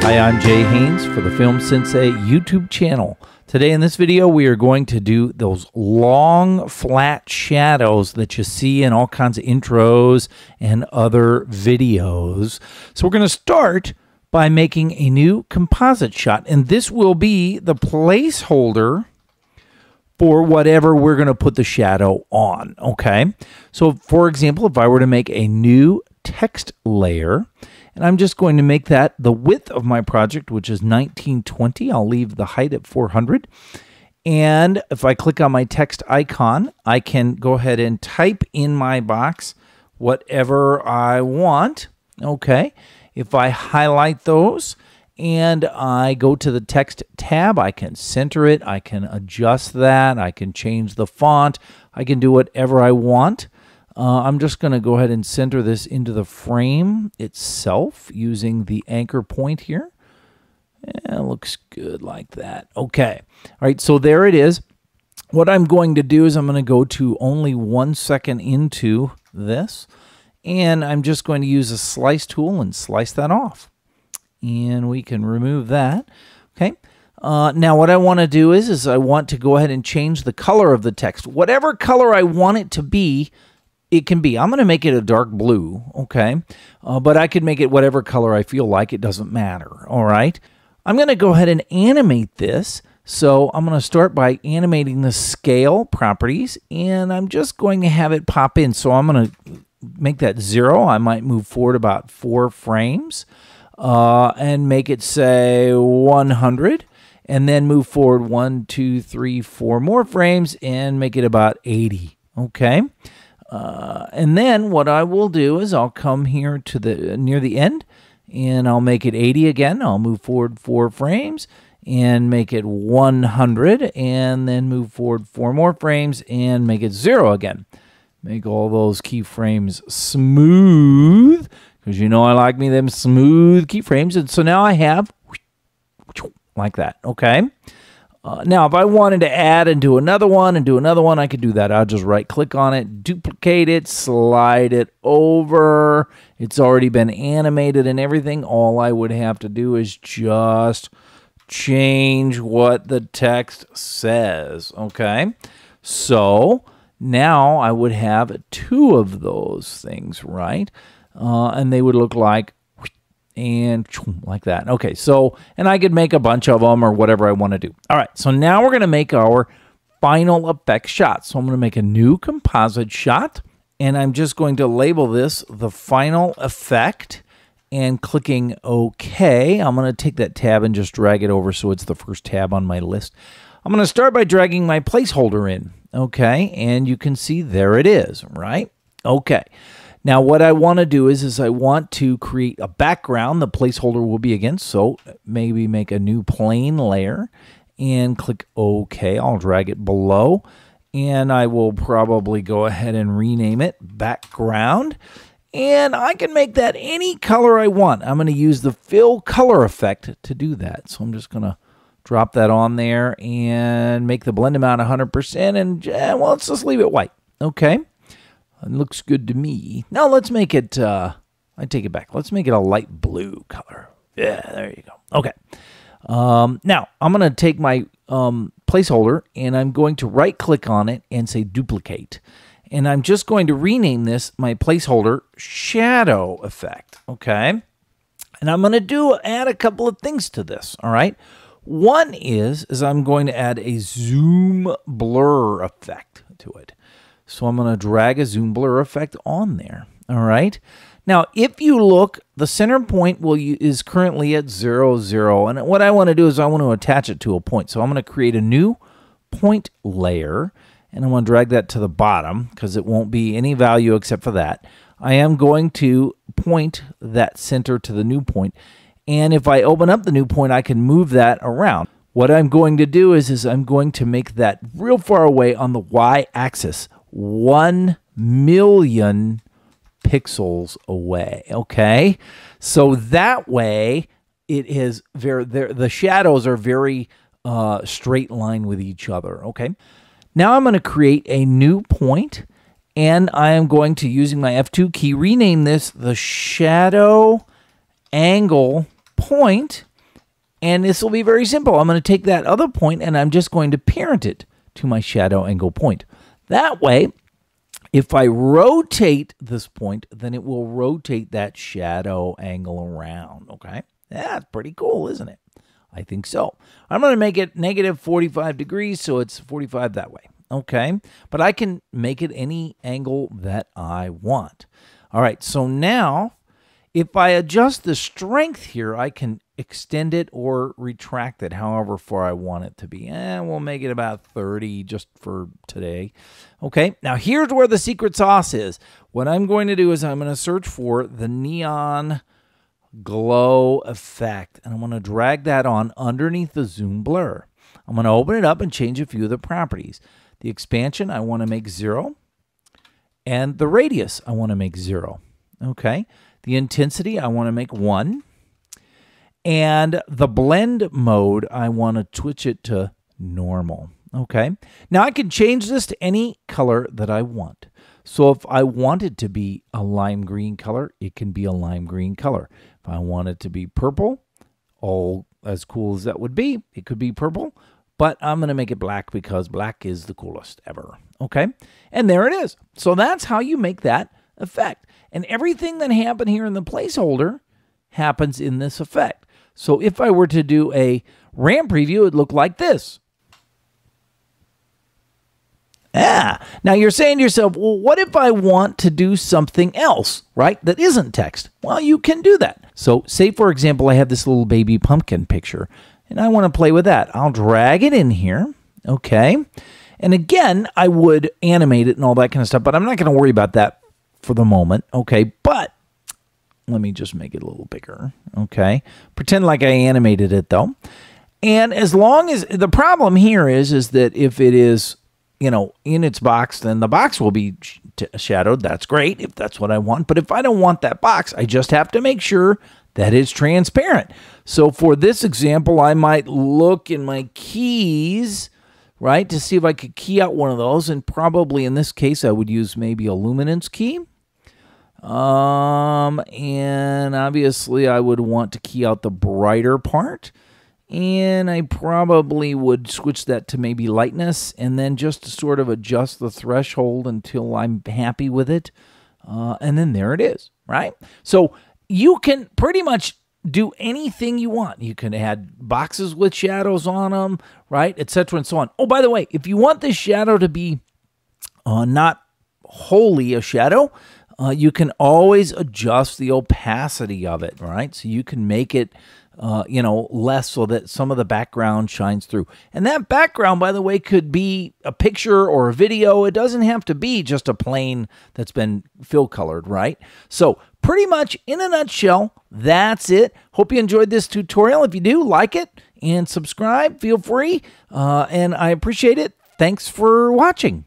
Hi, I'm Jay Haynes for the Film Sensei YouTube channel. Today in this video we are going to do those long flat shadows that you see in all kinds of intros and other videos. So we're going to start by making a new composite shot, and this will be the placeholder for whatever we're going to put the shadow on, okay? So for example, if I were to make a new text layer, and I'm just going to make that the width of my project, which is 1920. I'll leave the height at 400. And if I click on my text icon, I can go ahead and type in my box whatever I want. Okay. If I highlight those and I go to the text tab, I can center it. I can adjust that. I can change the font. I can do whatever I want. I'm just going to go ahead and center this into the frame itself using the anchor point here. Yeah, it looks good like that. Okay. All right, so there it is. What I'm going to do is I'm going to go to only 1 second into this, and I'm just going to use a slice tool and slice that off. And we can remove that. Okay. Now what I want to do is I want to go ahead and change the color of the text. Whatever color I want it to be, it can be. I'm going to make it a dark blue, okay? But I could make it whatever color I feel like. It doesn't matter, all right? I'm going to go ahead and animate this. So I'm going to start by animating the scale properties, and I'm just going to have it pop in. So I'm going to make that 0. I might move forward about 4 frames and make it, say, 100. And then move forward 1, 2, 3, 4 more frames and make it about 80, okay? And then what I will do is I'll come here to the near the end, and I'll make it 80 again. I'll move forward 4 frames and make it 100, and then move forward 4 more frames and make it 0 again. Make all those keyframes smooth, because you know I like me them smooth keyframes. And so now I have like that, okay? Now, if I wanted to add and do another one, I could do that. I'll just right-click on it, duplicate it, slide it over. It's already been animated and everything. All I would have to do is just change what the text says, okay? So now I would have 2 of those things, right? And they would look like and like that. Okay, so, and I could make a bunch of them or whatever I want to do. All right, so now we're going to make our final effect shot. So I'm going to make a new composite shot, and I'm just going to label this the final effect, and clicking OK. I'm going to take that tab and just drag it over so it's the first tab on my list. I'm going to start by dragging my placeholder in, okay, and you can see there it is, right? Okay. Now what I want to do is I want to create a background the placeholder will be against, so maybe make a new plane layer and click OK. I'll drag it below, and I will probably go ahead and rename it background, and I can make that any color I want. I'm going to use the fill color effect to do that, so I'm just going to drop that on there and make the blend amount 100%, and well, let's just leave it white, okay? It looks good to me. Now let's make it, I take it back. Let's make it a light blue color. Yeah, there you go. Okay. Now I'm going to take my placeholder, and I'm going to right click on it and say duplicate. And I'm just going to rename this, my placeholder, shadow effect. Okay. And I'm going to add a couple of things to this. All right. One is I'm going to add a zoom blur effect to it. So I'm going to drag a zoom blur effect on there, all right? Now, if you look, the center point is currently at 0, 0, and what I want to do is I want to attach it to a point. So I'm going to create a new point layer, and I'm going to drag that to the bottom because it won't be any value except for that. I am going to point that center to the new point, and if I open up the new point, I can move that around. What I'm going to do is I'm going to make that real far away on the y-axis. 1 million pixels away, okay? So that way it is the shadows are very straight line with each other, okay? Now I'm going to create a new point, and I am going to, using my F2 key, rename this the shadow angle point, and this will be very simple. I'm going to take that other point, and I'm just going to parent it to my shadow angle point. That way, if I rotate this point, then it will rotate that shadow angle around, okay? That's pretty cool, isn't it? I think so. I'm going to make it negative 45 degrees, so it's 45 that way, okay? But I can make it any angle that I want. All right, so now, if I adjust the strength here, I can extend it or retract it however far I want it to be. We'll make it about 30 just for today. Okay, now here's where the secret sauce is. What I'm going to do is I'm going to search for the neon glow effect, and I'm going to drag that on underneath the zoom blur. I'm going to open it up and change a few of the properties. The expansion I want to make 0, and the radius I want to make 0. Okay, the intensity I want to make 1. And the blend mode, I want to switch it to normal, okay? Now, I can change this to any color that I want. So if I want it to be a lime green color, it can be a lime green color. If I want it to be purple, all as cool as that would be, it could be purple. But I'm going to make it black because black is the coolest ever, okay? And there it is. So that's how you make that effect. And everything that happened here in the placeholder happens in this effect. So if I were to do a RAM preview, it would look like this. Now you're saying to yourself, well, what if I want to do something else, right, that isn't text? Well, you can do that. So say, for example, I have this little baby pumpkin picture, and I want to play with that. I'll drag it in here, okay? And again, I would animate it and all that kind of stuff, but I'm not going to worry about that for the moment, okay? But let me just make it a little bigger, okay? Pretend like I animated it, though. And as long as, the problem here is that if it is, you know, in its box, then the box will be shadowed. That's great if that's what I want. But if I don't want that box, I just have to make sure that it's transparent. So for this example, I might look in my keys, right, to see if I could key out one of those. And probably in this case, I would use maybe a luminance key. And obviously I would want to key out the brighter part, and I probably would switch that to maybe lightness, and then just to sort of adjust the threshold until I'm happy with it. And then there it is, right? So you can pretty much do anything you want. You can add boxes with shadows on them, right, etc. and so on. Oh, by the way, if you want this shadow to be not wholly a shadow, you can always adjust the opacity of it, right? So you can make it, you know, less so that some of the background shines through. And that background, by the way, could be a picture or a video. It doesn't have to be just a plane that's been fill colored, right? So pretty much in a nutshell, that's it. Hope you enjoyed this tutorial. If you do, like it and subscribe. Feel free. And I appreciate it. Thanks for watching.